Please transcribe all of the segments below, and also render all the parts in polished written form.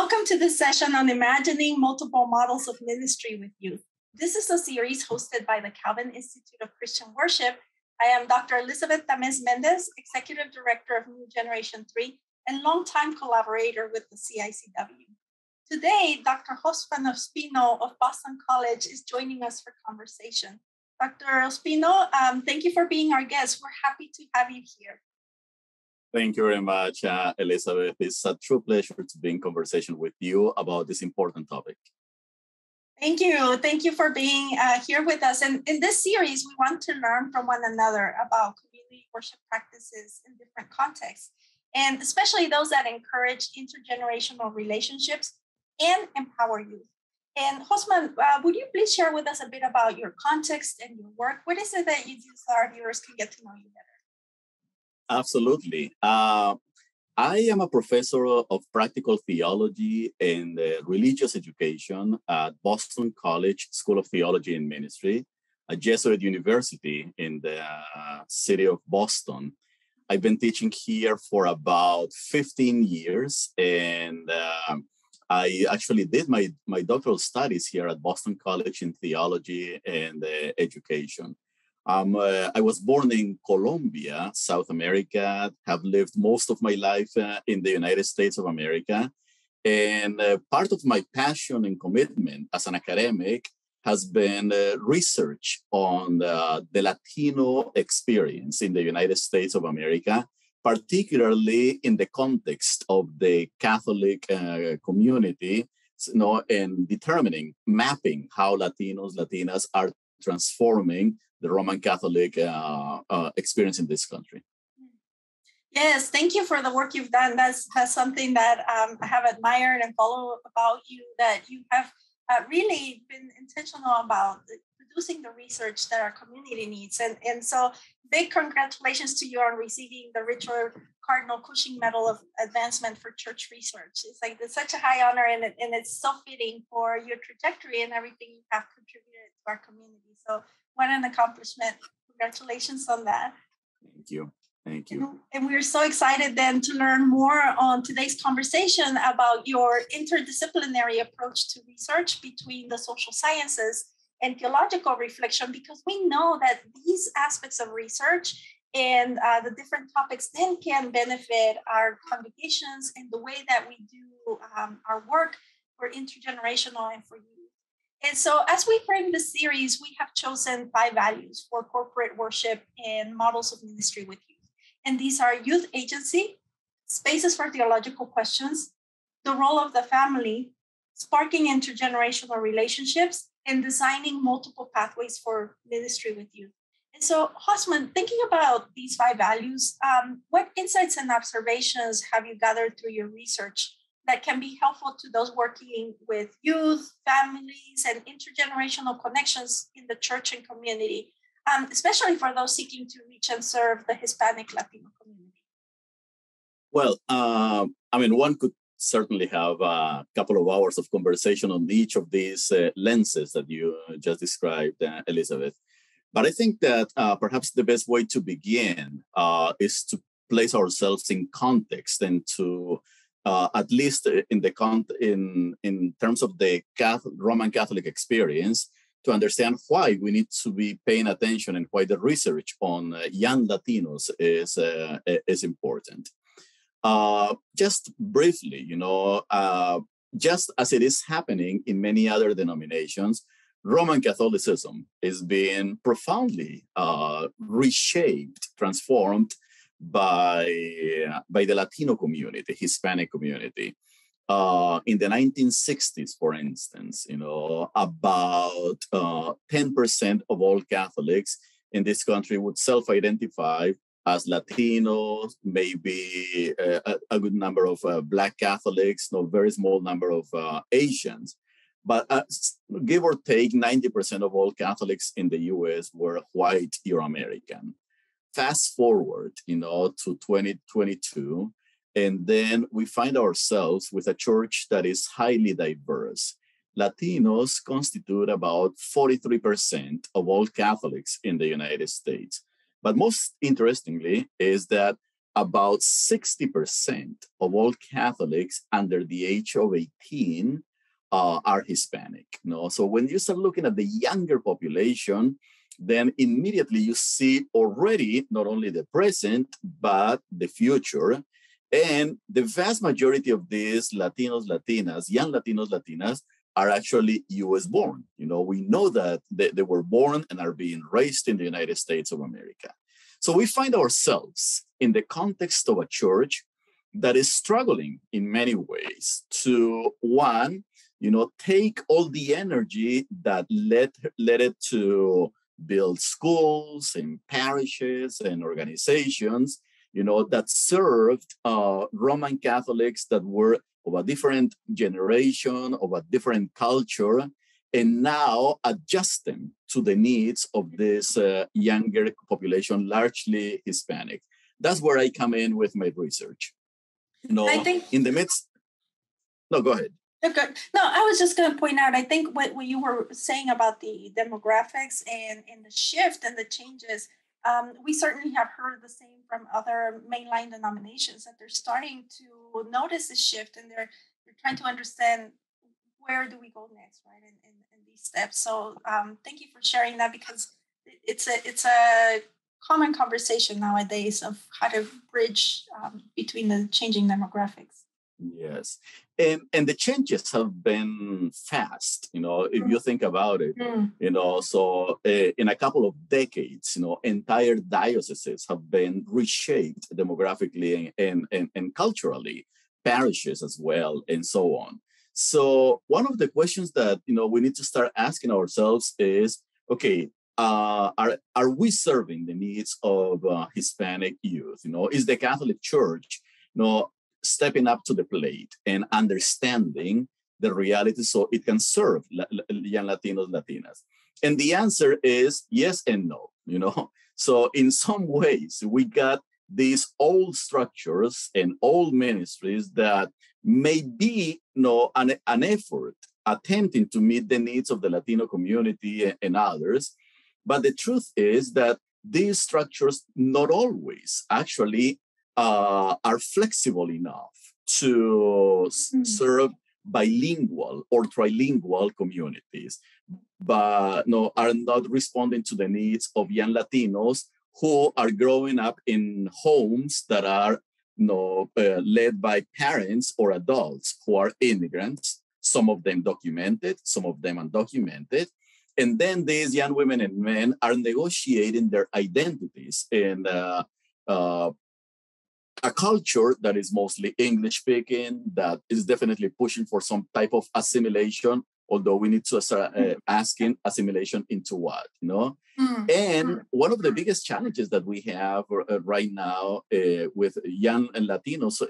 Welcome to this session on imagining multiple models of ministry with youth. This is a series hosted by the Calvin Institute of Christian Worship. I am Dr. Elizabeth Tamez-Mendez, Executive Director of New Generation 3 and longtime collaborator with the CICW. Today, Dr. Hosffman Ospino of Boston College is joining us for conversation. Dr. Ospino, thank you for being our guest. We're happy to have you here. Thank you very much, Elizabeth. It's a true pleasure to be in conversation with you about this important topic. Thank you. Thank you for being here with us. And in this series, we want to learn from one another about community worship practices in different contexts, and especially those that encourage intergenerational relationships and empower youth. And Hosffman, would you please share with us a bit about your context and your work? What is it that you do so our viewers can get to know you better? Absolutely. I am a professor of practical theology and religious education at Boston College School of Theology and Ministry, a Jesuit university in the city of Boston. I've been teaching here for about 15 years, and I actually did my doctoral studies here at Boston College in theology and education. I was born in Colombia, South America, have lived most of my life in the United States of America. And part of my passion and commitment as an academic has been research on the Latino experience in the United States of America, particularly in the context of the Catholic community, and determining, mapping how Latinos, Latinas are transforming the Roman Catholic experience in this country. Yes, thank you for the work you've done. That's something that I have admired and followed about you, that you have really been intentional about producing the research that our community needs. And so big congratulations to you on receiving the Richard Cardinal Cushing Medal of Advancement for Church Research. It's such a high honor, and it's so fitting for your trajectory and everything you have contributed to our community. So what an accomplishment. Congratulations on that. Thank you. Thank you. And we're so excited then to learn more on today's conversation about your interdisciplinary approach to research between the social sciences and theological reflection, because we know that these aspects of research and the different topics then can benefit our congregations and the way that we do our work for intergenerational and for youth. And so as we frame the series, we have chosen 5 values for corporate worship and models of ministry with youth. And these are youth agency, spaces for theological questions, the role of the family, sparking intergenerational relationships, and designing multiple pathways for ministry with youth. And so, Hosffman, thinking about these 5 values, what insights and observations have you gathered through your research that can be helpful to those working with youth, families, and intergenerational connections in the church and community, especially for those seeking to reach and serve the Hispanic Latino community? Well, one could certainly have a couple of hours of conversation on each of these lenses that you just described, Elizabeth. But I think that perhaps the best way to begin is to place ourselves in context and to at least in terms of the Roman Catholic experience, to understand why we need to be paying attention and why the research on young Latinos is important. Just briefly, just as it is happening in many other denominations, Roman Catholicism is being profoundly reshaped, transformed by the Latino community, Hispanic community. In the 1960s, for instance, about 10% of all Catholics in this country would self-identify as Latinos, maybe a good number of Black Catholics, very small number of Asians. But give or take, 90% of all Catholics in the US were white Euro-American. Fast forward, to 2022, and then we find ourselves with a church that is highly diverse. Latinos constitute about 43% of all Catholics in the United States. But most interestingly is that about 60% of all Catholics under the age of 18 are Hispanic. So when you start looking at the younger population, then immediately you see already not only the present, but the future. And the vast majority of these Latinos, Latinas, young Latinos, Latinas, are actually US born. We know that they were born and are being raised in the United States of America. So we find ourselves in the context of a church that is struggling in many ways to, one, take all the energy that led it to build schools and parishes and organizations, that served Roman Catholics that were of a different generation, of a different culture, and now adjust them to the needs of this younger population, largely Hispanic. That's where I come in with my research. I think in the midst. No, go ahead. Okay. No, I was just going to point out, I think what you were saying about the demographics and the shift and the changes, we certainly have heard the same from other mainline denominations, that they're starting to notice the shift, and they're trying to understand where do we go next, right, in these steps. So thank you for sharing that, because it's a common conversation nowadays of how to bridge between the changing demographics. Yes. And the changes have been fast, if you think about it, so in a couple of decades, entire dioceses have been reshaped demographically and culturally, parishes as well, and so on. So one of the questions that, we need to start asking ourselves is, okay, are we serving the needs of Hispanic youth? Is the Catholic Church, stepping up to the plate and understanding the reality so it can serve young Latinos, Latinas? And the answer is yes and no, So in some ways, we got these old structures and old ministries that may be an effort attempting to meet the needs of the Latino community and others. But the truth is that these structures not always actually are flexible enough to serve bilingual or trilingual communities, but are not responding to the needs of young Latinos who are growing up in homes that are led by parents or adults who are immigrants, some of them documented, some of them undocumented. And then these young women and men are negotiating their identities in a culture that is mostly English speaking, that is definitely pushing for some type of assimilation, although we need to start asking assimilation into what, And one of the biggest challenges that we have right now with young and Latinos,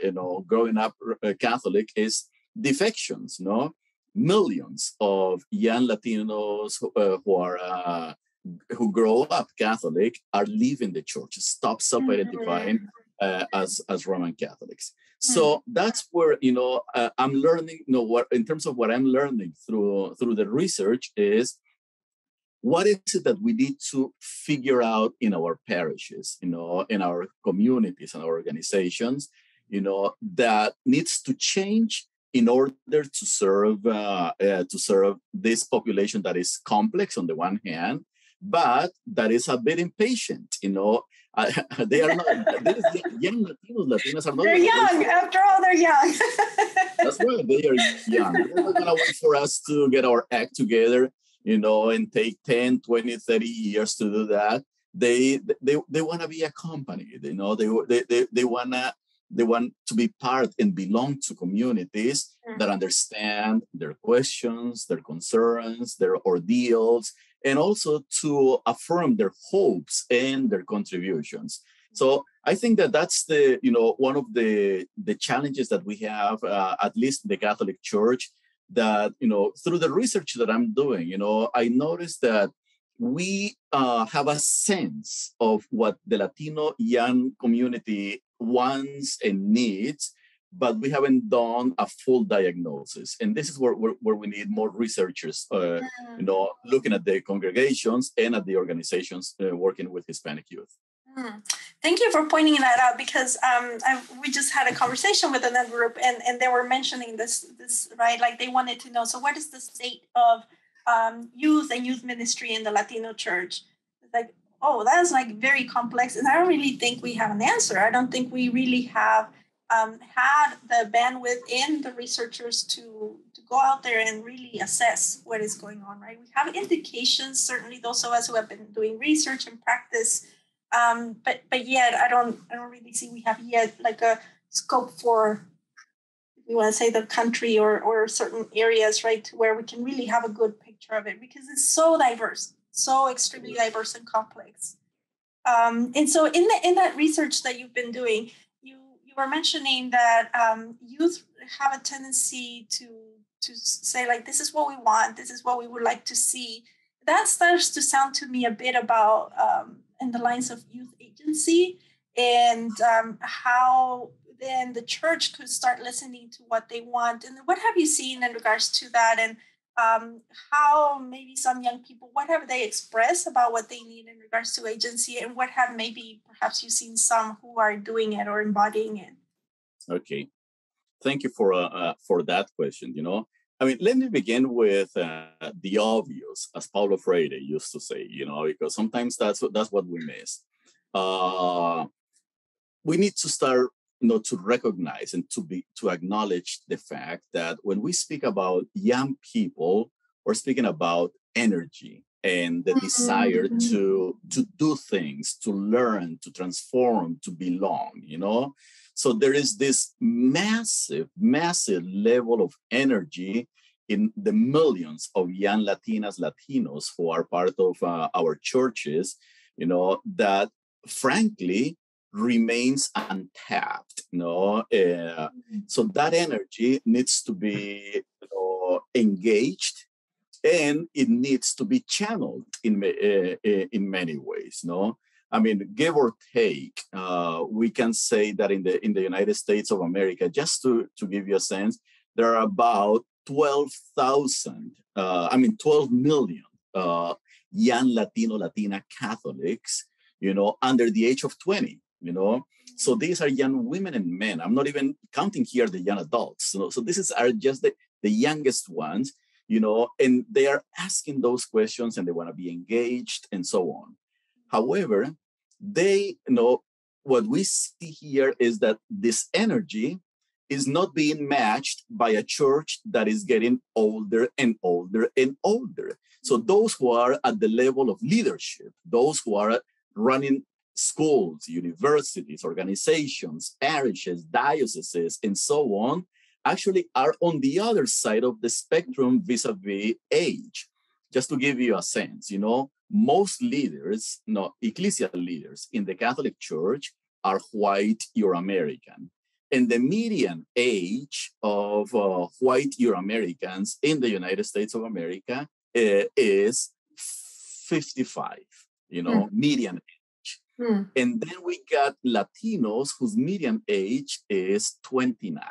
growing up Catholic is defections, Millions of young Latinos who grow up Catholic are leaving the church, stop self-identifying as Roman Catholics. So that's where I'm learning. What in terms of what I'm learning through the research is what is it that we need to figure out in our parishes, in our communities and our organizations, that needs to change in order to serve this population that is complex on the one hand, but that is a bit impatient, they are not, young Latinos are not. They're young, after all, they're young. That's right, they are young. They're not going to wait for us to get our act together, and take 10, 20, 30 years to do that. They want to be accompanied, they want to be part and belong to communities that understand their questions, their concerns, their ordeals, and also to affirm their hopes and their contributions. So I think that that's the, one of the challenges that we have, at least in the Catholic Church, that, through the research that I'm doing, I noticed that we have a sense of what the Latino young community wants and needs, but we haven't done a full diagnosis. And this is where we need more researchers, looking at the congregations and at the organizations working with Hispanic youth. Thank you for pointing that out, because we just had a conversation with another group, and they were mentioning this, right? Like they wanted to know, so what is the state of youth and youth ministry in the Latino church? It's like, oh, that's like very complex, and I don't really think we have an answer. I don't think we really have had the bandwidth in the researchers to go out there and really assess what is going on, right? We have indications, certainly those of us who have been doing research and practice. But yet I don't really see we have yet like a scope for, if you want to say, the country or certain areas, right, to where we can really have a good picture of it, because it's so diverse, so extremely diverse and complex. And so in that research that you've been doing, you were mentioning that youth have a tendency to say, like, this is what we want, this is what we would like to see. That starts to sound to me a bit about in the lines of youth agency, and how then the church could start listening to what they want. And what have you seen in regards to that? And how maybe some young people, what have they expressed about what they need in regards to agency? And what have maybe perhaps you've seen some who are doing it or embodying it? Okay. Thank you for that question. I mean, let me begin with the obvious, as Paulo Freire used to say, because sometimes that's what we miss. We need to start, to recognize and to acknowledge the fact that when we speak about young people, we're speaking about energy and the desire to do things, to learn, to transform, to belong, So there is this massive, massive level of energy in the millions of young Latinas, Latinos who are part of our churches, that frankly remains untapped, So that energy needs to be engaged, and it needs to be channeled in many ways, I mean, give or take, we can say that in the United States of America, just to give you a sense, there are about 12 million young Latina Catholics, under the age of 20, So these are young women and men. I'm not even counting here the young adults. So these are just the youngest ones, and they are asking those questions and they want to be engaged and so on. However, they what we see here is that this energy is not being matched by a church that is getting older and older and older. So those who are at the level of leadership, those who are running schools, universities, organizations, parishes, dioceses, and so on, actually are on the other side of the spectrum vis-a-vis age. Just to give you a sense, most leaders, ecclesial leaders in the Catholic Church are white Euro-American. And the median age of white Euro-Americans in the United States of America is 55, median age. And then we got Latinos whose median age is 29.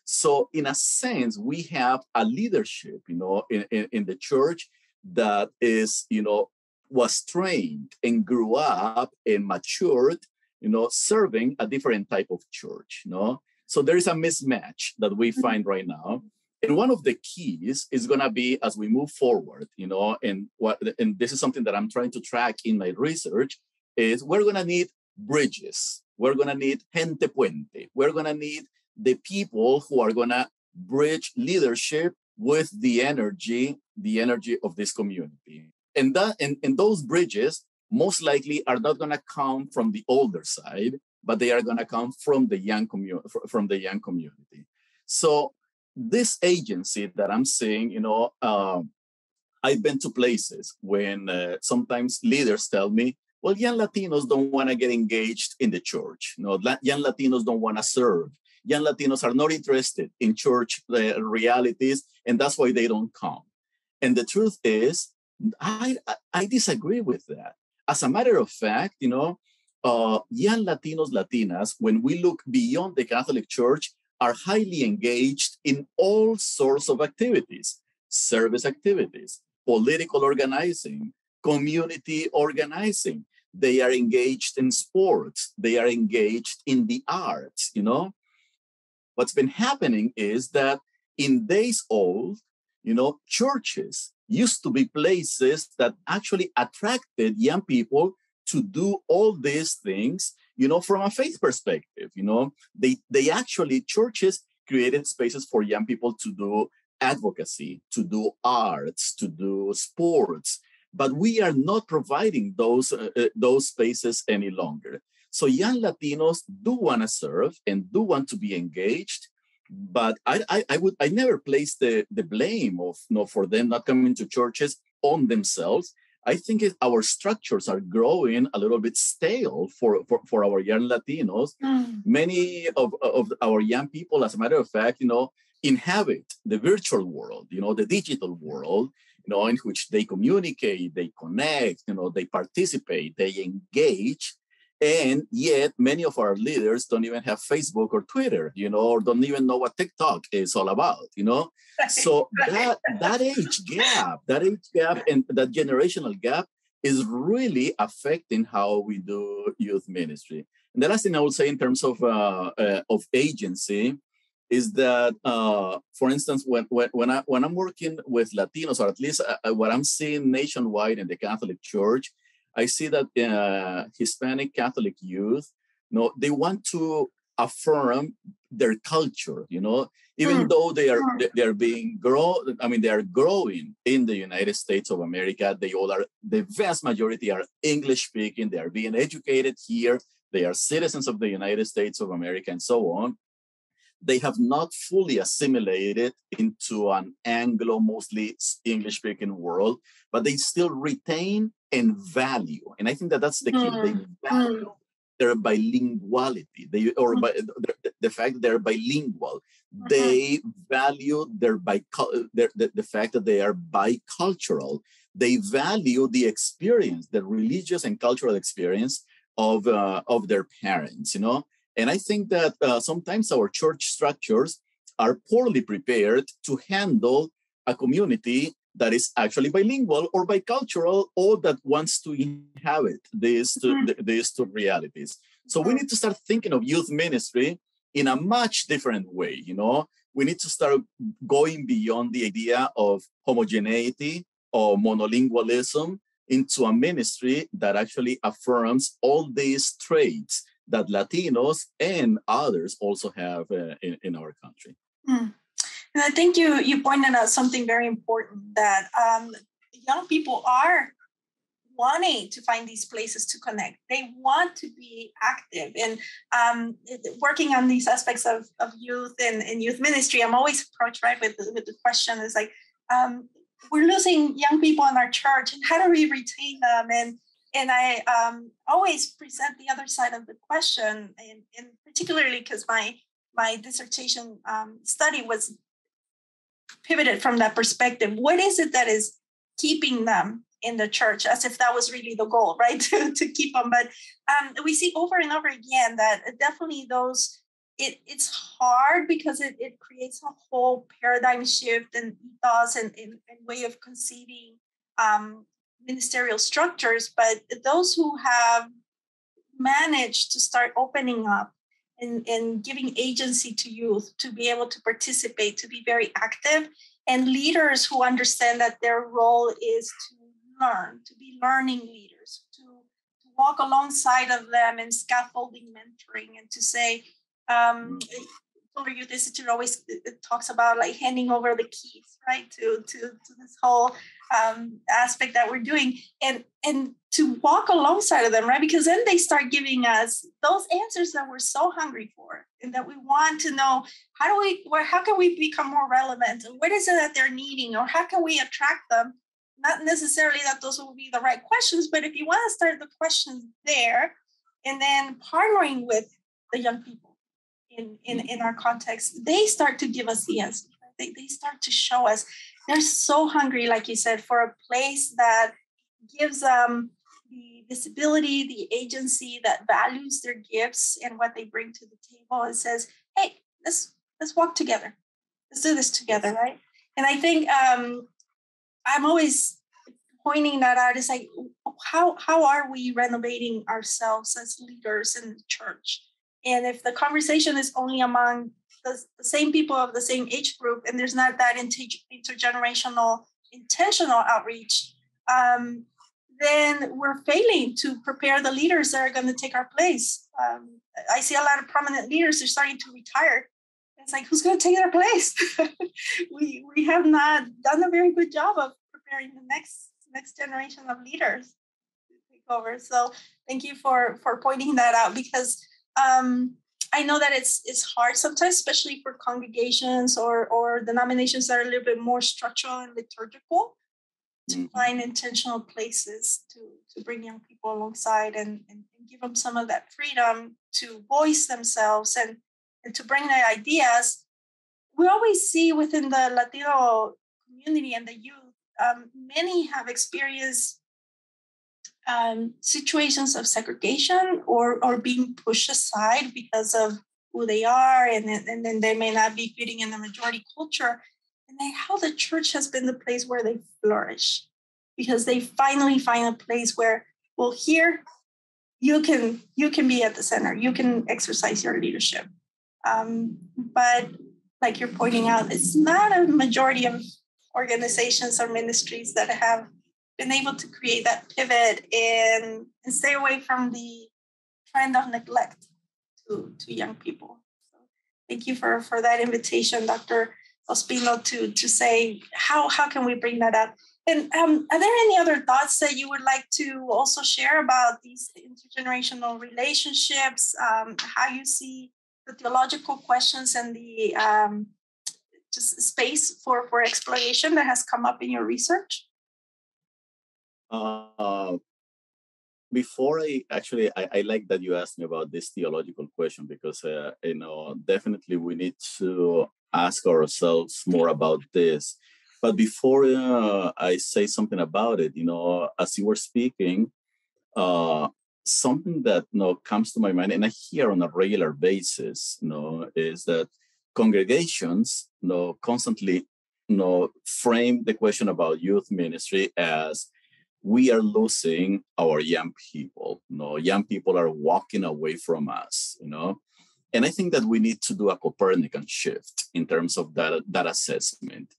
So in a sense, we have a leadership, in the church that is, was trained and grew up and matured, serving a different type of church, So there is a mismatch that we find right now. And one of the keys is going to be, as we move forward, and this is something that I'm trying to track in my research, is we're going to need bridges. We're going to need gente puente. We're going to need the people who are going to bridge leadership with the energy of this community. And those bridges most likely are not going to come from the older side, but they are going to come from the young community. So this agency that I'm seeing, I've been to places when sometimes leaders tell me, well, young Latinos don't want to get engaged in the church. Young Latinos don't want to serve. Young Latinos are not interested in church realities, and that's why they don't come. And the truth is, I disagree with that. As a matter of fact, young Latinos, Latinas, when we look beyond the Catholic Church, are highly engaged in all sorts of activities, service activities, political organizing, community organizing. they are engaged in sports, they are engaged in the arts, you know. What's been happening is that in days old, you know, churches used to be places that actually attracted young people to do all these things, you know, from a faith perspective. You know, they actually, churches created spaces for young people to do advocacy, to do arts, to do sports, but we are not providing those spaces any longer. So young Latinos do want to serve and do want to be engaged, but I never place the blame of, you know, for them not coming to churches on themselves. I think our structures are growing a little bit stale for our young Latinos. Many of our young people, as a matter of fact, you know, inhabit the virtual world, you know, the digital world, you know, in which they communicate, they connect, you know, they participate, they engage. And yet many of our leaders don't even have Facebook or Twitter, you know, or don't even know what TikTok is all about, you know. So that age gap and that generational gap is really affecting how we do youth ministry. And the last thing I would say in terms of agency is that, for instance, when I'm working with Latinos, or at least what I'm seeing nationwide in the Catholic Church, I see that Hispanic Catholic youth, you know, they want to affirm their culture, you know, even though they are growing in the United States of America. The vast majority are English speaking. They are being educated here. They are citizens of the United States of America and so on. They have not fully assimilated into an Anglo, mostly English-speaking world, but they still retain and value. And I think that that's the key. They value their bilinguality, the fact that they're bilingual. They value the fact that they are bicultural. They value the experience, the religious and cultural experience of their parents, you know. And I think that sometimes our church structures are poorly prepared to handle a community that is actually bilingual or bicultural, or that wants to inhabit these two realities. So we need to start thinking of youth ministry in a much different way, you know. We need to start going beyond the idea of homogeneity or monolingualism into a ministry that actually affirms all these traits that Latinos and others also have in our country. And I think you pointed out something very important, that young people are wanting to find these places to connect. They want to be active. And working on these aspects of youth and youth ministry, I'm always approached, right, with the question is like, we're losing young people in our church, and how do we retain them? And I always present the other side of the question, and particularly because my dissertation study was pivoted from that perspective. What is it that is keeping them in the church, as if that was really the goal, right? to keep them. But we see over and over again that definitely it's hard because it creates a whole paradigm shift and ethos and way of conceiving ministerial structures. But those who have managed to start opening up and giving agency to youth to be able to participate, to be very active, and leaders who understand that their role is to learn, to be learning leaders, to walk alongside of them in scaffolding mentoring, and to say, Children Youth Institute always talks about like handing over the keys, right, to this whole aspect that we're doing, and to walk alongside of them, right, because then they start giving us those answers that we're so hungry for, and that we want to know how can we become more relevant, and what is it that they're needing, or how can we attract them? Not necessarily that those will be the right questions, but if you want to start the questions there, and then partnering with the young people in our context, they start to give us the answers. Right? They start to show us. They're so hungry, like you said, for a place that gives them the visibility, the agency, that values their gifts and what they bring to the table, and says, hey, let's walk together. Let's do this together, right? And I think I'm always pointing that out. Is like, how are we renovating ourselves as leaders in the church? And if the conversation is only among the same people of the same age group, and there's not that intergenerational, intentional outreach, then we're failing to prepare the leaders that are going to take our place. I see a lot of prominent leaders are starting to retire. It's like, who's going to take their place? we have not done a very good job of preparing the next generation of leaders to take over. So thank you for pointing that out, because I know that it's hard sometimes, especially for congregations or denominations that are a little bit more structural and liturgical, to find intentional places to bring young people alongside and give them some of that freedom to voice themselves and to bring their ideas. We always see within the Latino community and the youth, many have experienced situations of segregation or being pushed aside because of who they are, and then they may not be fitting in the majority culture. And how the church has been the place where they flourish, because they finally find a place where, well, here you can be at the center, you can exercise your leadership. But like you're pointing out, it's not a majority of organizations or ministries that have been able to create that pivot and stay away from the trend of neglect to young people. So thank you for that invitation, Dr. Ospino, to say how can we bring that up. And are there any other thoughts that you would like to also share about these intergenerational relationships, how you see the theological questions and the just space for exploration that has come up in your research? Before I like that you asked me about this theological question, because definitely we need to ask ourselves more about this. But before I say something about it, as you were speaking, something that comes to my mind, and I hear on a regular basis, is that congregations constantly frame the question about youth ministry as we are losing our young people. Young people are walking away from us, And I think that we need to do a Copernican shift in terms of that assessment,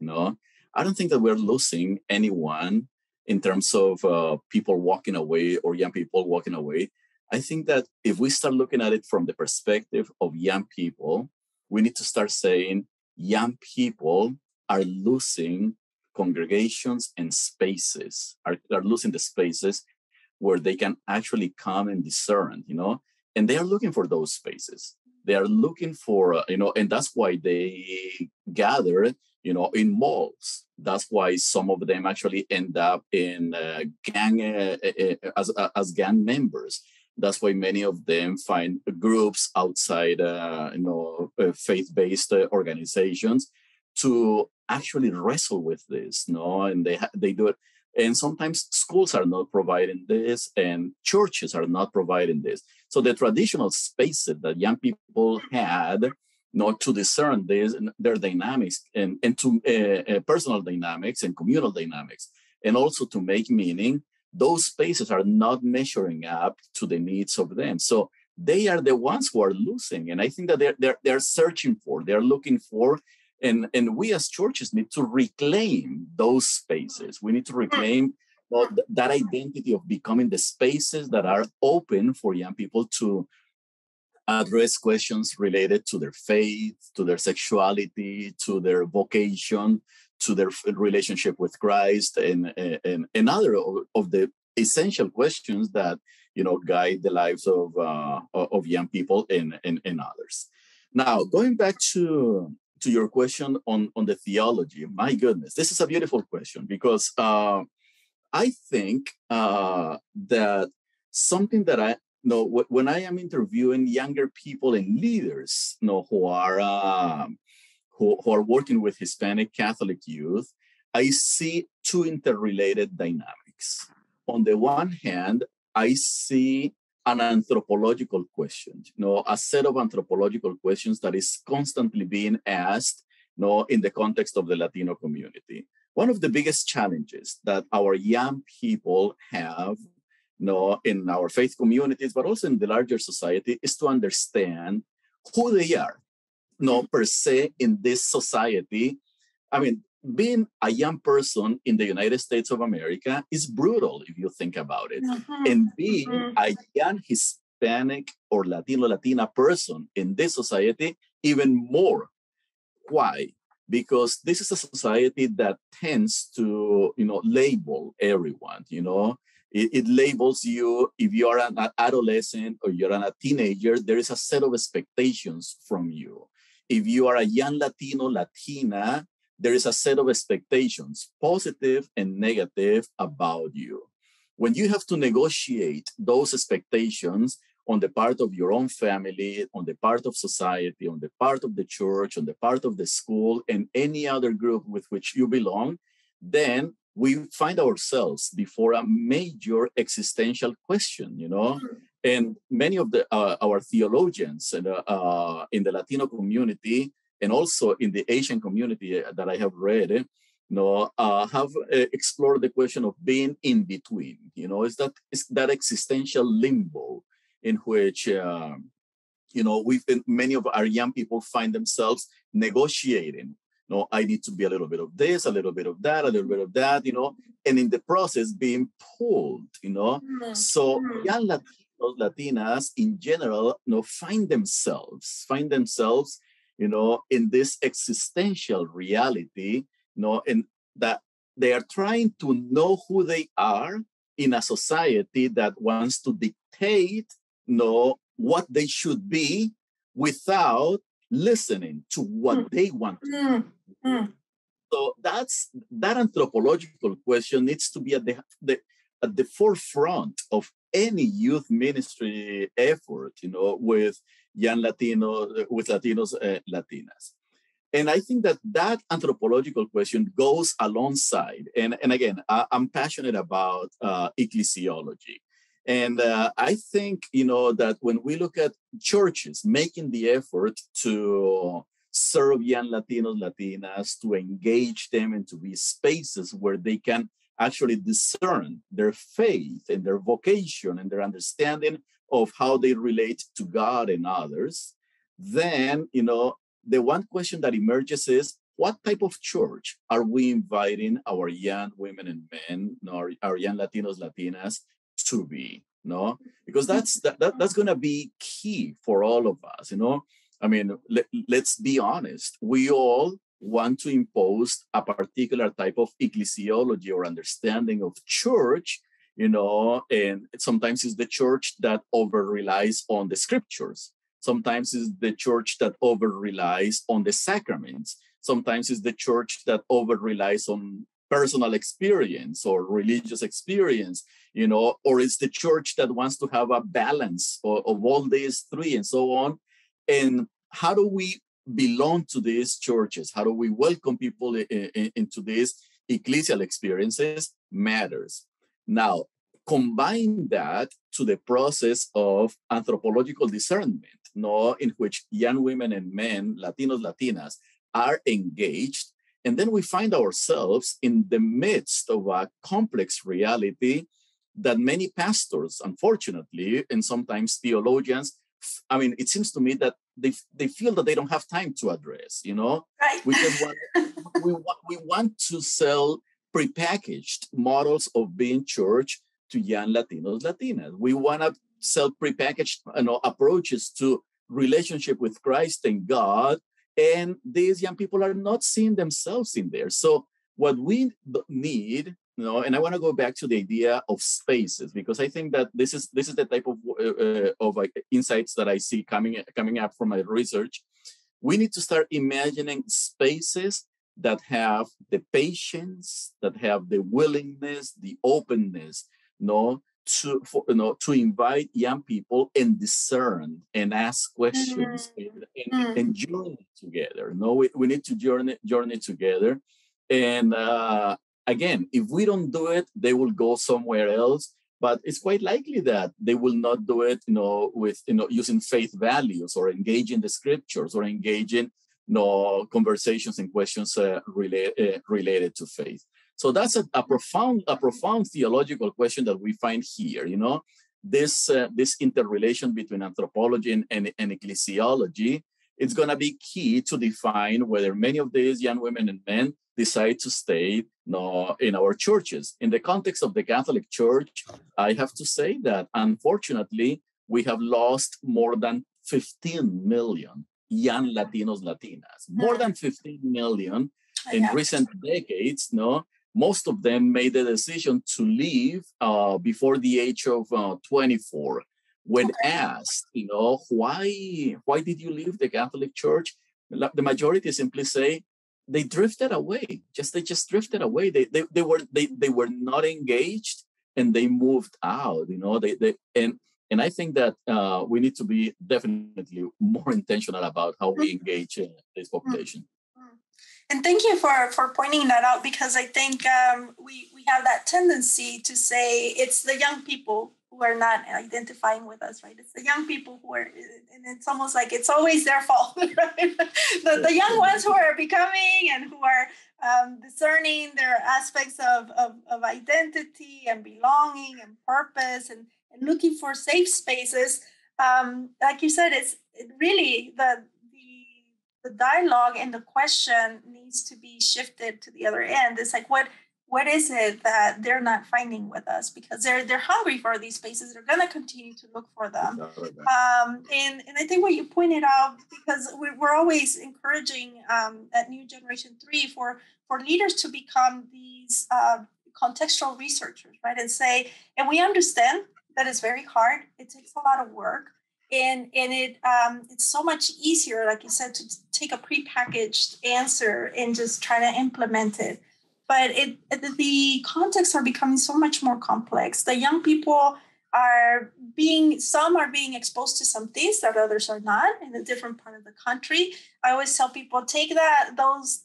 I don't think that we're losing anyone in terms of people walking away or young people walking away. I think that if we start looking at it from the perspective of young people, we need to start saying young people are losing congregations and spaces, are losing the spaces where they can actually come and discern, and they are looking for those spaces. They are looking for, and that's why they gather, in malls. That's why some of them actually end up in gang as gang members. That's why many of them find groups outside, faith-based organizations to actually wrestle with this, and they do it. And sometimes schools are not providing this, and churches are not providing this. So the traditional spaces that young people had, to discern their dynamics and to personal dynamics and communal dynamics, and also to make meaning, those spaces are not measuring up to the needs of them. So they are the ones who are losing. And I think that they're searching for, they're looking for, and we as churches need to reclaim those spaces. We need to reclaim that identity of becoming the spaces that are open for young people to address questions related to their faith, to their sexuality, to their vocation, to their relationship with Christ, and other of the essential questions that guide the lives of young people and others. Now, going back to your question on the theology, my goodness, this is a beautiful question, because I think that something that when I am interviewing younger people and leaders, who are working with Hispanic Catholic youth, I see two interrelated dynamics. On the one hand, I see an anthropological question, a set of anthropological questions that is constantly being asked, in the context of the Latino community. One of the biggest challenges that our young people have in our faith communities, but also in the larger society, is to understand who they are, per se in this society. I mean, being a young person in the United States of America is brutal if you think about it. And being a young Hispanic or Latina person in this society, even more. Why? Because this is a society that tends to, label everyone, It labels you. If you are an adolescent or you're a teenager, there is a set of expectations from you. If you are a young Latino, Latina, there is a set of expectations, positive and negative, about you. When you have to negotiate those expectations on the part of your own family, on the part of society, on the part of the church, on the part of the school, and any other group with which you belong, then we find ourselves before a major existential question, And many of our theologians in the Latino community, and also in the Asian community that I have read, have explored the question of being in between. Is that existential limbo in which many of our young people find themselves negotiating. I need to be a little bit of this, a little bit of that, a little bit of that, and in the process being pulled, So young Latinos, Latinas in general, find themselves, in this existential reality, and that they are trying to know who they are in a society that wants to dictate, what they should be without listening to what they want to do. So that anthropological question needs to be at the forefront of any youth ministry effort, with young Latinos, Latinas. And I think that anthropological question goes alongside, and again, I'm passionate about ecclesiology. And I think, that when we look at churches making the effort to serve young Latinos, Latinas, to engage them into these spaces where they can actually discern their faith and their vocation and their understanding of how they relate to God and others, then, the one question that emerges is, what type of church are we inviting our young women and men, our young Latinos, Latinas, to be, because that's going to be key for all of us, I mean, let's be honest. We all want to impose a particular type of ecclesiology or understanding of church, and sometimes it's the church that over relies on the scriptures. Sometimes it's the church that over relies on the sacraments. Sometimes it's the church that over relies on personal experience or religious experience, or it's the church that wants to have a balance of all these three and so on. And how do we belong to these churches? How do we welcome people into these ecclesial experiences matters. Now, combine that to the process of anthropological discernment, in which young women and men, Latinos, Latinas, are engaged. And then we find ourselves in the midst of a complex reality that many pastors, unfortunately, and sometimes theologians, it seems to me that they feel that they don't have time to address, Right. we want to sell prepackaged models of being church to young Latinos, Latinas. We want to sell prepackaged approaches to relationship with Christ and God, and these young people are not seeing themselves in there. So what we need, and I want to go back to the idea of spaces, because I think that this is the type of insights that I see coming up from my research. We need to start imagining spaces that have the patience, that have the willingness, the openness, to invite young people and discern and ask questions and journey together. We need to journey together. And again, if we don't do it, they will go somewhere else. But it's quite likely that they will not do it, with using faith values or engaging the scriptures or engaging conversations and questions related to faith. So that's a profound theological question that we find here. This interrelation between anthropology and ecclesiology. It's going to be key to define whether many of these young women and men decide to stay in our churches. In the context of the Catholic Church, I have to say that, unfortunately, we have lost more than 15 million young Latinos, Latinas, more than 15 million in recent decades. Most of them made the decision to leave before the age of 24. When asked, why did you leave the Catholic Church? The majority simply say they drifted away. They just drifted away. They were not engaged, and they moved out. And I think that we need to be definitely more intentional about how we engage this population. And thank you for pointing that out, because I think we have that tendency to say it's the young people who are not identifying with us, right? It's the young people who are, and it's almost like it's always their fault, right? The young ones who are becoming and who are discerning their aspects of identity and belonging and purpose and looking for safe spaces. Like you said, it's really the dialogue and the question needs to be shifted to the other end. It's like, what is it that they're not finding with us? Because they're hungry for these spaces. They're going to continue to look for them. And I think what you pointed out, because we're always encouraging at New Generation 3 for leaders to become these contextual researchers, right? And we understand that it's very hard. It takes a lot of work. And it's so much easier, like you said, to take a prepackaged answer and just try to implement it. But the contexts are becoming so much more complex. The young people some are being exposed to some things that others are not in a different part of the country. I always tell people, take those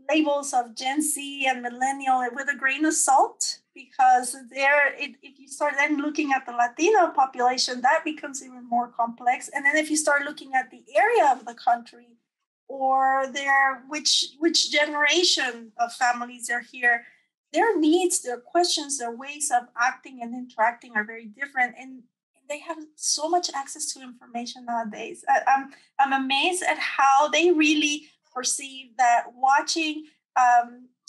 labels of Gen Z and millennial with a grain of salt, because if you start then looking at the Latino population, that becomes even more complex. And then if you start looking at the area of the country, or which generation of families are here, their needs, their questions, their ways of acting and interacting are very different, and they have so much access to information nowadays. I'm amazed at how they really perceive that watching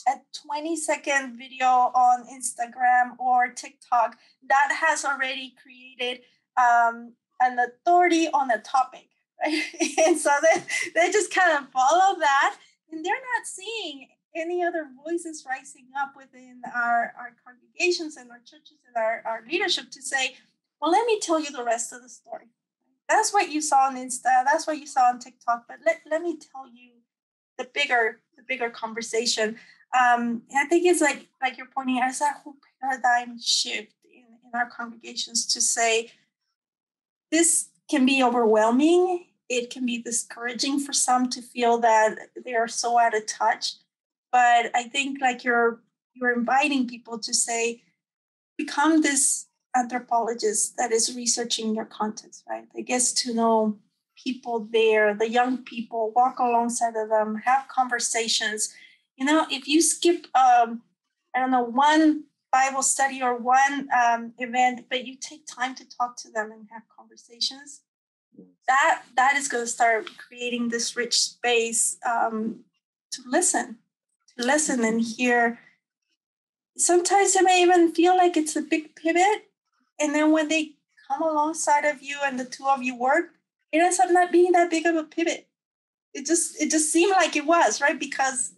a 20-second video on Instagram or TikTok that has already created an authority on a topic. Right? And so they just kind of follow that, and they're not seeing any other voices rising up within our congregations and our churches and our leadership to say, well, let me tell you the rest of the story. That's what you saw on Insta, that's what you saw on TikTok, but let me tell you the bigger conversation. And I think it's like you're pointing out, it's that whole paradigm shift in our congregations to say, this can be overwhelming. It can be discouraging for some to feel that they are so out of touch. But I think like you're inviting people to say, become this anthropologist that is researching your context, right? That gets to know people there, the young people, walk alongside of them, have conversations. If you skip, one Bible study or one event, but you take time to talk to them and have conversations, that is going to start creating this rich space to listen and hear. Sometimes it may even feel like it's a big pivot, and then when they come alongside of you and the two of you work, it ends up not being that big of a pivot. It just seemed like it was, right? Because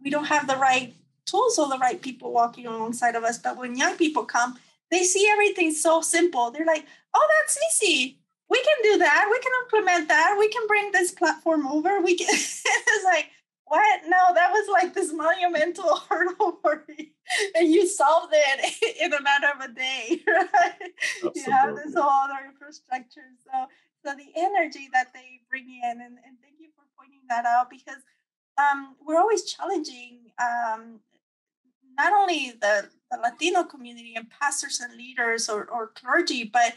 we don't have the right tools or the right people walking alongside of us. But when young people come, they see everything so simple. They're like, oh, that's easy. We can do that. We can implement that. We can bring this platform over. We can. It's like, what? No, that was like this monumental hurdle for you, and you solved it in a matter of a day, right? Absolutely. You have this whole other infrastructure. So the energy that they bring in, and thank you for pointing that out, because we're always challenging not only the Latino community and pastors and leaders or clergy, but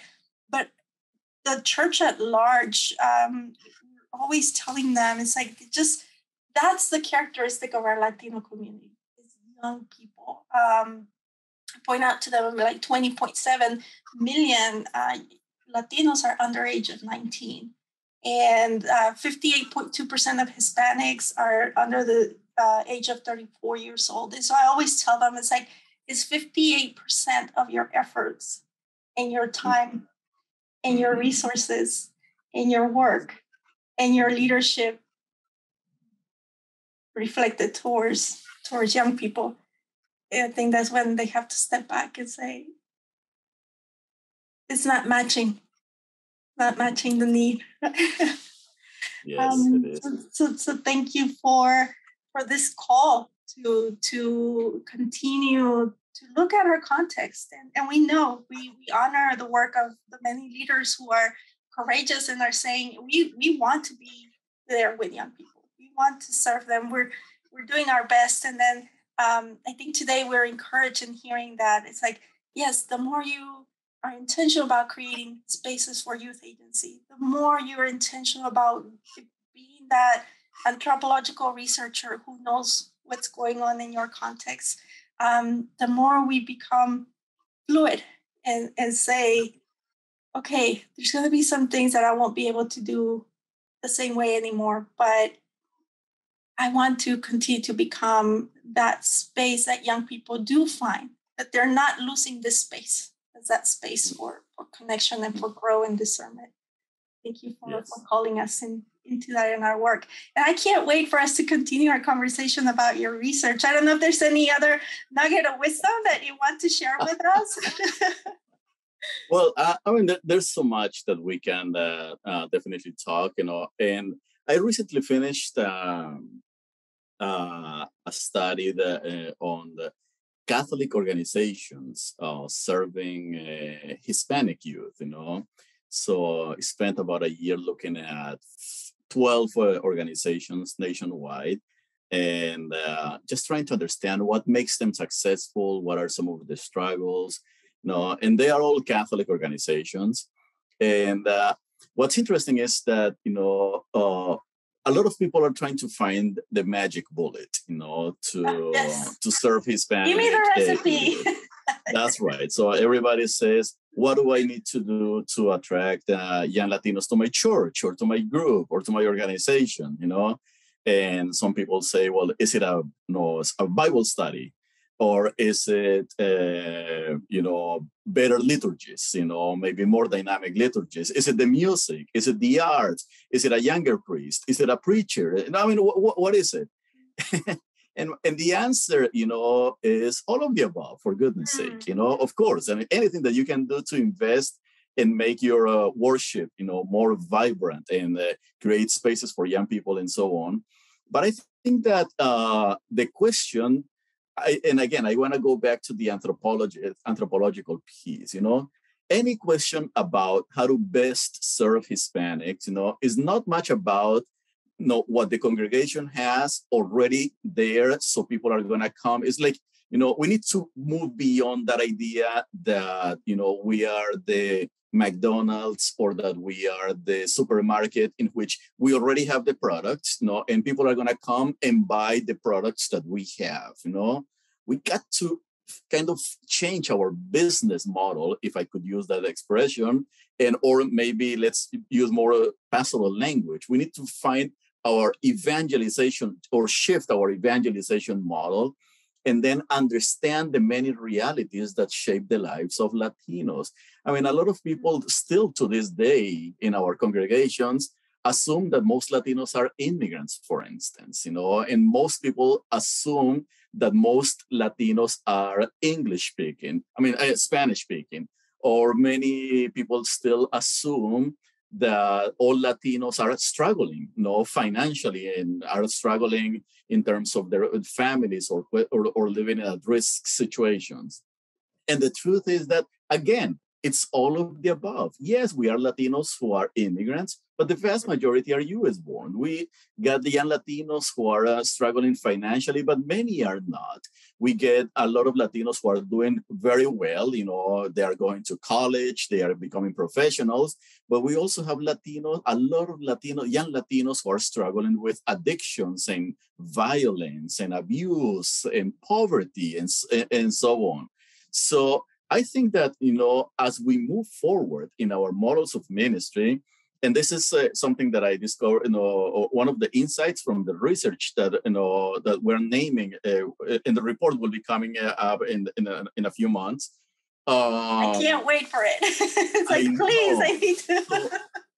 the church at large. Always telling them, it's like, that's the characteristic of our Latino community. young people. Point out to them like 20.7 million Latinos are under age of 19. And 58.2% of Hispanics are under the age of 34 years old. And so I always tell them, it's like, it's 58% of your efforts and your time and your resources and your work and your leadership reflected towards young people. And I think that's when they have to step back and say, it's not matching the need. Yes, it is. So thank you for this call to continue to look at our context. And we know we honor the work of the many leaders who are courageous and are saying, we want to be there with young people. We want to serve them. We're doing our best. And then I think today we're encouraged in hearing that it's like, yes, the more you are intentional about creating spaces for youth agency, the more you're intentional about being that anthropological researcher who knows what's going on in your context, the more we become fluid and say, okay, there's going to be some things that I won't be able to do the same way anymore, but I want to continue to become that space that young people do find, that they're not losing this space as that space for connection and for growth and discernment. Thank you for calling us into that in our work. And I can't wait for us to continue our conversation about your research. I don't know if there's any other nugget of wisdom that you want to share with us. Well, I mean, there's so much that we can definitely talk, and I recently finished a study on the Catholic organizations serving Hispanic youth, So I spent about a year looking at 12 organizations nationwide and just trying to understand what makes them successful, what are some of the struggles, and they are all Catholic organizations. And what's interesting is that, a lot of people are trying to find the magic bullet, to serve Hispanic. Give me the recipe. That's right. So everybody says, what do I need to do to attract young Latinos to my church or to my group or to my organization, And some people say, well, is it a Bible study? Or is it, better liturgies, maybe more dynamic liturgies? Is it the music? Is it the art? Is it a younger priest? Is it a preacher? I mean, what is it? and the answer, is all of the above, for goodness sake, of course. I mean, anything that you can do to invest and make your worship, more vibrant and create spaces for young people and so on. But I think that the question, and again, I want to go back to the anthropological piece, any question about how to best serve Hispanics, is not much about, what the congregation has already there. So people are going to come. It's like, we need to move beyond that idea that, we are the McDonald's or that we are the supermarket in which we already have the products, and people are going to come and buy the products that we have, We got to kind of change our business model, if I could use that expression, or maybe let's use more pastoral language. We need to find our evangelization or shift our evangelization model and then understand the many realities that shape the lives of Latinos. I mean, a lot of people still to this day in our congregations assume that most Latinos are immigrants, for instance, and most people assume that most Latinos are English speaking, Spanish speaking, or many people still assume that all Latinos are struggling, financially and are struggling in terms of their families or living in at-risk situations. And the truth is that, again, It's all of the above. Yes, we are Latinos who are immigrants, but the vast majority are US born. We got the young Latinos who are struggling financially, but many are not. We get a lot of Latinos who are doing very well. You know, they are going to college, they are becoming professionals, but we also have Latinos, a lot of young Latinos who are struggling with addictions and violence and abuse and poverty and so on. So I think that, you know, as we move forward in our models of ministry, and this is something that I discovered, you know, one of the insights from the research that, you know, that we're naming in the report will be coming up in a few months. I can't wait for it. It's like, please, I need to. So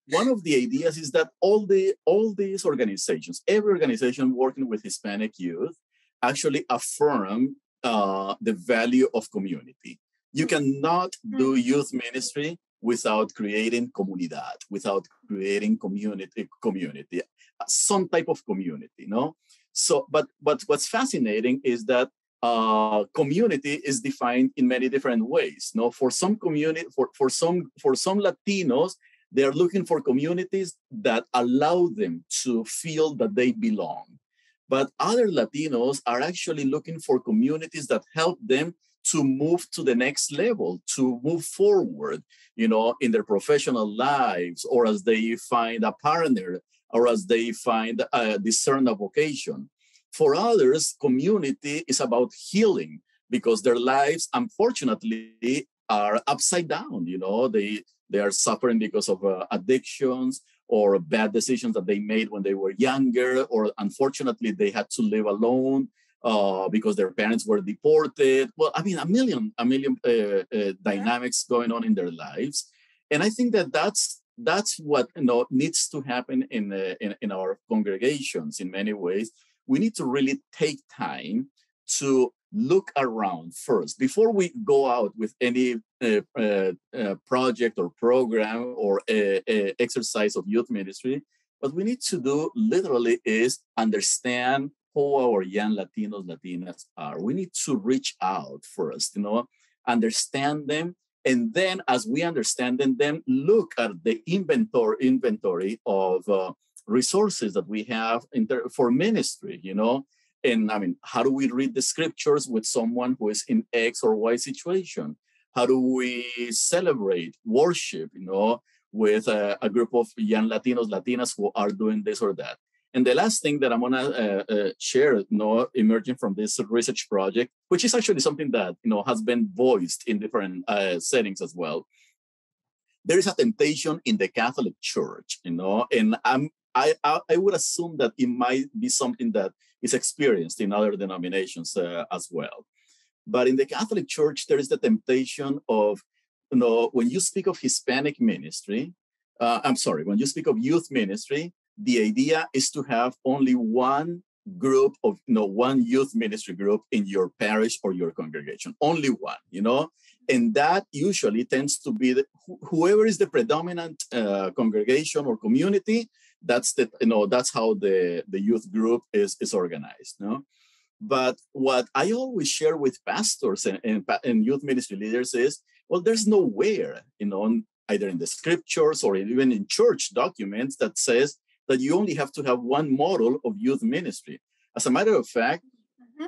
one of the ideas is that all these organizations, every organization working with Hispanic youth, actually affirm the value of community. You cannot do youth ministry without creating comunidad, without creating community, some type of community, you know? So, but what's fascinating is that community is defined in many different ways. No, for some community, for some Latinos, they are looking for communities that allow them to feel that they belong. But other Latinos are actually looking for communities that help them to move to the next level, to move forward, you know, in their professional lives, or as they find a partner, or as they discern a vocation. For others, community is about healing because their lives, unfortunately, are upside down. You know, they are suffering because of addictions or bad decisions that they made when they were younger, or unfortunately, they had to live alone. Because their parents were deported. Well, I mean, a million dynamics going on in their lives, and I think that that's what, you know, needs to happen in our congregations. In many ways, we need to really take time to look around first before we go out with any project or program or exercise of youth ministry. What we need to do literally is understand who our young Latinos, Latinas are. We need to reach out first, you know, understand them. And then as we understand them, then look at the inventory of resources that we have for ministry, you know. And I mean, how do we read the scriptures with someone who is in X or Y situation? How do we celebrate worship, you know, with a group of young Latinos, Latinas who are doing this or that? And the last thing that I'm gonna share, you know, emerging from this research project, which is actually something that, you know, has been voiced in different settings as well. There is a temptation in the Catholic Church, you know, and I would assume that it might be something that is experienced in other denominations as well. But in the Catholic Church, there is the temptation of, you know, when you speak of Hispanic ministry, when you speak of youth ministry, the idea is to have only one group of, you know, one youth ministry group in your parish or your congregation, only one, you know, and that usually tends to be whoever is the predominant congregation or community. That's how the youth group is organized, no? But what I always share with pastors and youth ministry leaders is, well, there's nowhere, you know, either in the scriptures or even in church documents that says that you only have to have one model of youth ministry. As a matter of fact,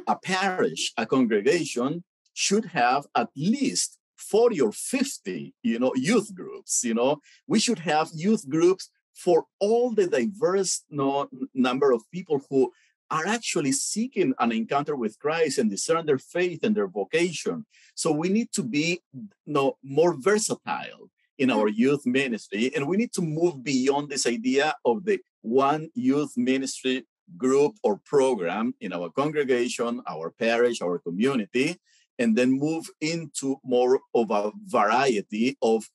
a parish, a congregation should have at least 40 or 50, you know, youth groups. You know, we should have youth groups for all the diverse, you know, number of people who are actually seeking an encounter with Christ and discern their faith and their vocation. So we need to be, you know, more versatile in our youth ministry. And we need to move beyond this idea of the one youth ministry group or program in our congregation, our parish, our community, and then move into more of a variety of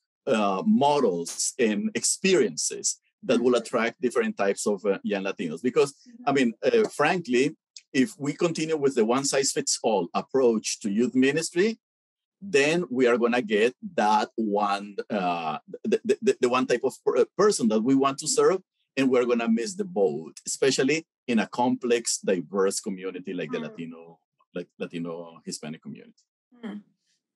models and experiences that will attract different types of young Latinos. Because, I mean, frankly, if we continue with the one-size-fits-all approach to youth ministry, then we are going to get that one, the one type of person that we want to serve, and we're going to miss the boat, especially in a complex, diverse community like the Latino Hispanic community.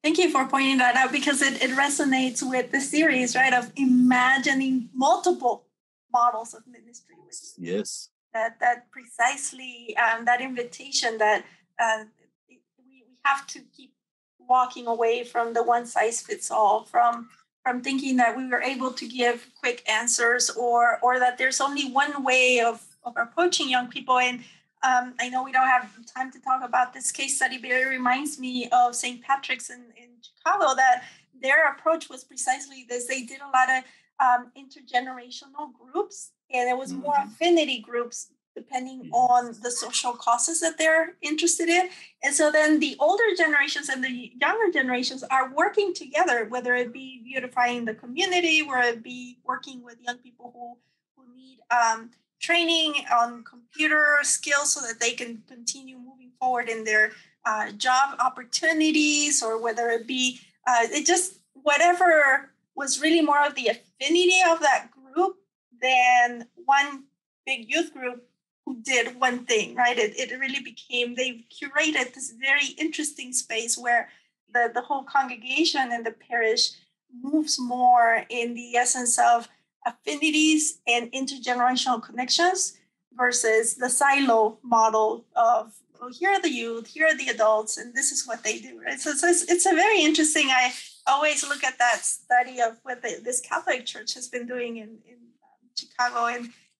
Thank you for pointing that out, because it resonates with the series, right, of imagining multiple models of ministry. Yes. That precisely that invitation that we have to keep walking away from the one size fits all, from thinking that we were able to give quick answers, or that there's only one way of approaching young people. And I know we don't have time to talk about this case study, but it reminds me of St. Patrick's in Chicago, that their approach was precisely this. They did a lot of intergenerational groups, and it was more affinity groups depending on the social causes that they're interested in. And so then the older generations and the younger generations are working together, whether it be beautifying the community, whether it be working with young people who need training on computer skills so that they can continue moving forward in their job opportunities, or whether it be it just whatever was really more of the affinity of that group than one big youth group who did one thing, right? It really became, they've curated this very interesting space where the whole congregation and the parish moves more in the essence of affinities and intergenerational connections versus the silo model of, well, here are the youth, here are the adults, and this is what they do, right? So it's a very interesting, I always look at that study of what this Catholic Church has been doing in Chicago,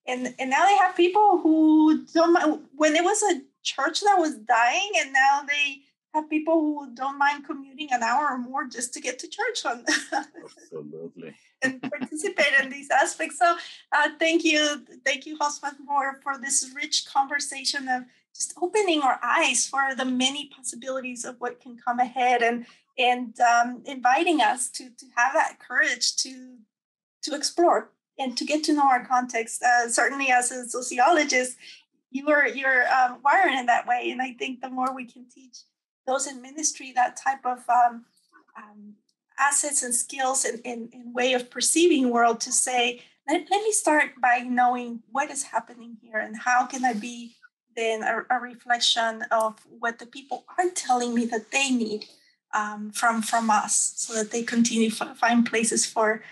and now they have people who don't, when it was a church that was dying, and now they have people who don't mind commuting an hour or more just to get to church on Absolutely. and participate in these aspects. So thank you, Hosffman, for this rich conversation of just opening our eyes for the many possibilities of what can come ahead, and inviting us to have that courage to explore and to get to know our context. Certainly, as a sociologist, you're wired in that way, and I think the more we can teach those in ministry that type of assets and skills and way of perceiving world, to say, let me start by knowing what is happening here, and how can I be then a reflection of what the people are telling me that they need from us, so that they continue to find places for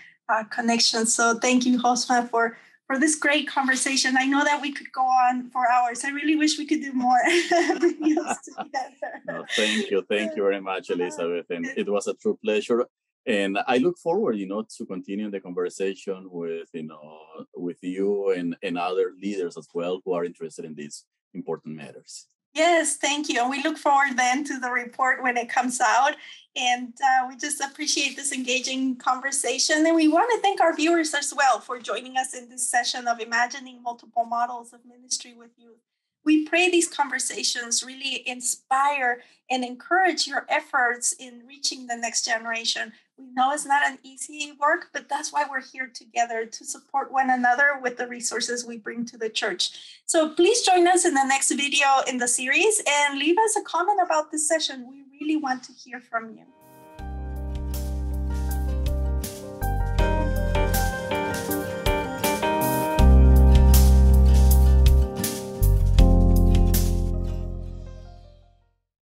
connection. So thank you, Hosffman, for this great conversation. I know that we could go on for hours. I really wish we could do more videos together. No, thank you very much, Elizabeth, and it was a true pleasure. And I look forward, to continue the conversation with you and other leaders as well who are interested in these important matters. Yes, thank you. And we look forward then to the report when it comes out. And we just appreciate this engaging conversation. And we want to thank our viewers as well for joining us in this session of Imagining Multiple Models of Ministry with Youth. We pray these conversations really inspire and encourage your efforts in reaching the next generation. We know it's not an easy work, but that's why we're here together, to support one another with the resources we bring to the church. So please join us in the next video in the series and leave us a comment about this session. We really want to hear from you.